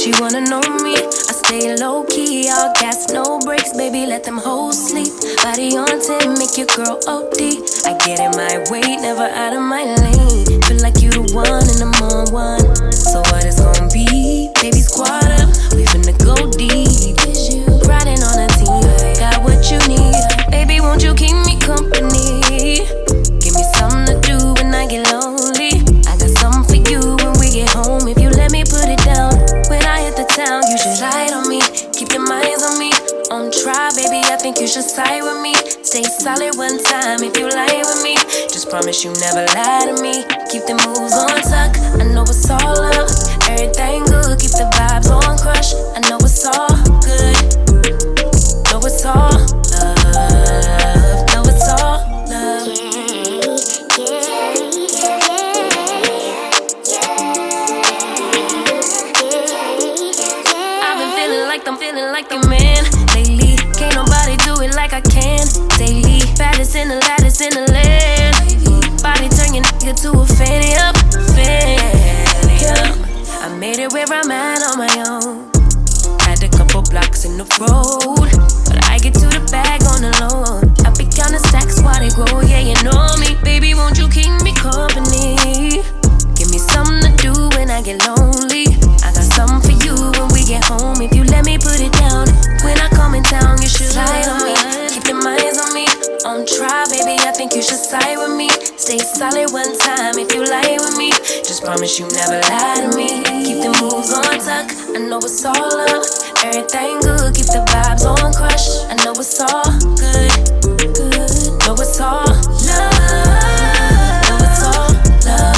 she wanna know me. I stay low key, all gas, no brakes, baby, let them hoes sleep. Body on 10, make your girl OD. I get in my way, never out of my lane. Feel like you the one and I'm on one. So what it's gonna be? Baby, squad up, we finna go deep. Riding on a team, got what you need. Baby, won't you keep me company? Give me something to do when I get lonely. I got something for you when we get home. If you let me put it down, when I hit the town, you should ride on me. Keep your minds on me. On try, baby, I think you should side with me. Stay solid one time if you lie with me. Just promise you never lie to me. Keep the moves on tuck, I know it's all love. Everything good, keep the vibes on crush. I know it's all good. Know it's all love. Know it's all love. I've been feeling like I'm feeling like a man lately. Can't nobody do it like I can daily. Baddest in the lattice in the land. Body turn your nigga to a fanny up, fanny up. I made it where I'm at on my own. Had a couple blocks in the road, but I get to the bag on the low. I be counting stacks while they grow, yeah, you know me. Baby, won't you keep me company? Give me something to do when I get lonely. I got something for you when we get home. If you let me put it down, when I come in town, you should slide on me. Keep your minds on me. On try, baby, I think you should side with me. Stay solid one time if you lie with me. Just promise you never lie to me. Keep the moves on tuck, I know it's all love. Everything good, keep the vibes on crush. I know it's all good, good. Know it's all love. Know it's all love.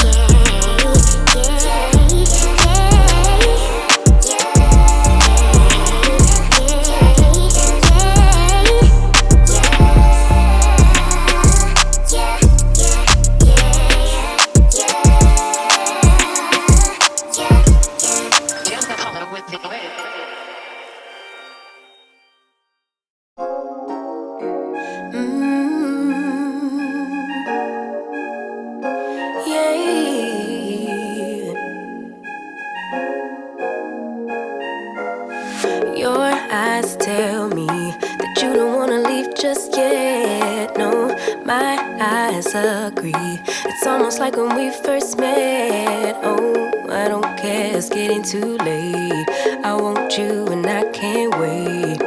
Your eyes tell me that you don't wanna leave just yet. No, my eyes agree. It's almost like when we first met. Oh, I don't care, it's getting too late. I want you and I can't wait.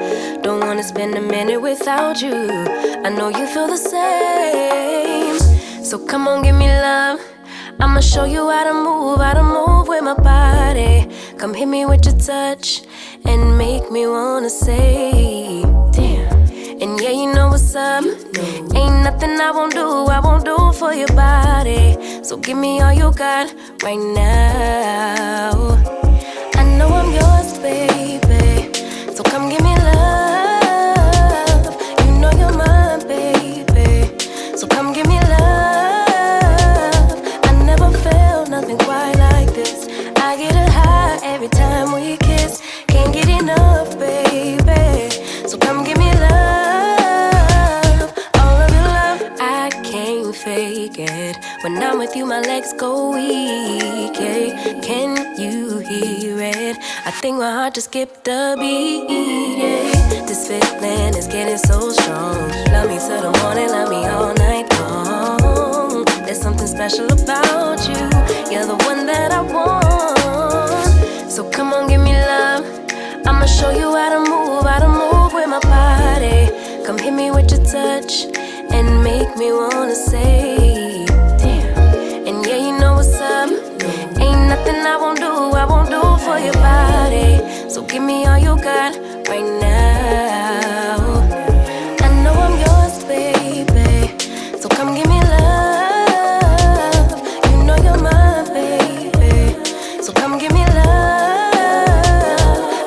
Don't wanna spend a minute without you. I know you feel the same. So come on, give me love. I'ma show you how to move with my body. Come hit me with your touch and make me wanna say, damn. And yeah, you know what's up. Ain't nothing I won't do for your body. So give me all you got right now. I know I'm yours, baby. So come give me love. You know you're mine, baby. So come give me love. I never felt nothing quite like this. I get a high every time we kiss. Can't get enough, baby. So come give me love. All of your love, I can't fake it. When I'm with you, my legs go weak, yeah. Can you hear it? I think my heart just skipped a beat, yeah. This feeling is getting so strong. Love me till the morning, love me all night long. There's something special about you. You're the one that I want. So come on, give me love. I'ma show you how to move with my body. Come hit me with your touch and make me wanna say, damn. And yeah, you know what's up. Ain't nothing I won't do for your body. So give me all you got right now. I know I'm yours, baby. So come give me love. You know you're mine, baby. So come give me love.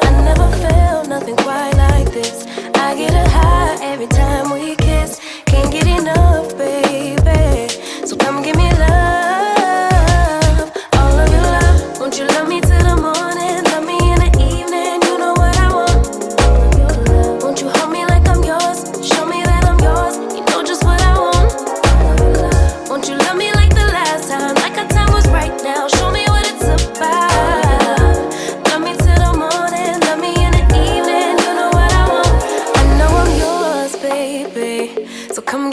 I never felt nothing quite like this. I get a high every time we kiss. Can't get enough, baby. So come give me love. All of your love. Won't you love me till the morning? Love me in the evening. You know what I want. All of your love. Won't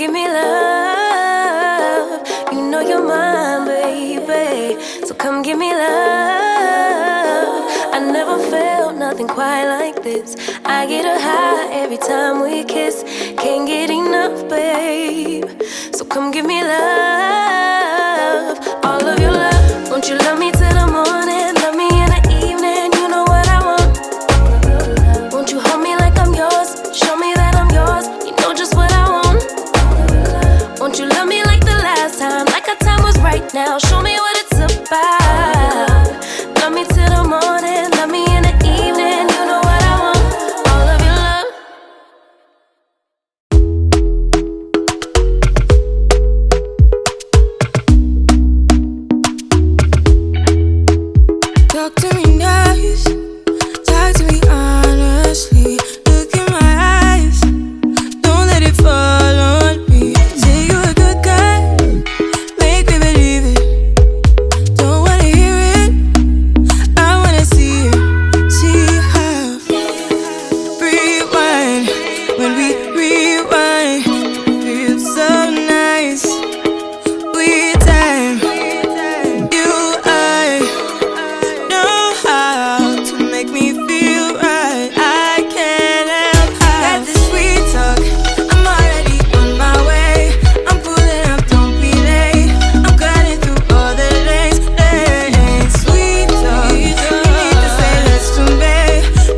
give me love. You know you're mine, baby. So come give me love. I never felt nothing quite like this. I get a high every time we kiss. Can't get enough, babe. So come give me love. All of your love. Won't you love me till the morning? Love me in the evening. You know what I want. Won't you hold me like I'm yours? Show me that I'm yours. You know just what I want. Won't you love me like the last time? Like our time was right now. Show me what it's about. Love me till the morning. Love me in the evening. You know what I want. All of your love. Talk to me nice. Talk to me honestly. Look in my eyes. Don't let it fall on me. Say you're a good guy. Make me believe it. Don't wanna hear it. I wanna see it. See how. Rewind. When we rewind, it feels so nice. We time. You, I know how to make me feel right. I can't help how. Got this sweet talk. I'm already on my way. I'm pulling up, don't be late. I'm cutting through all the lanes. Sweet talk. You need to say less to me.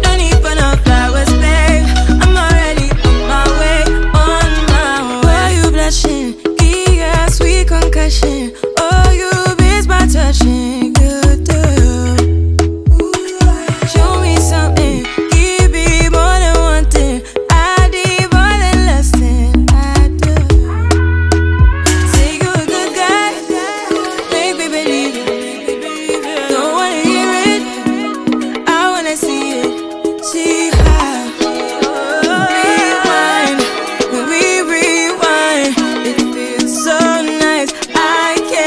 No need for no flowers, babe. I'm already on my way. On my way. Why you blushing? Yeah, sweet concussion. Oh, you miss my touching. You do. Show me something. Give me more than one thing. I need more than less than I do. Say you're a good guy. Make me believe it. Don't wanna hear it. I wanna see it. See how. Rewind. When we rewind, it feels so nice. I can't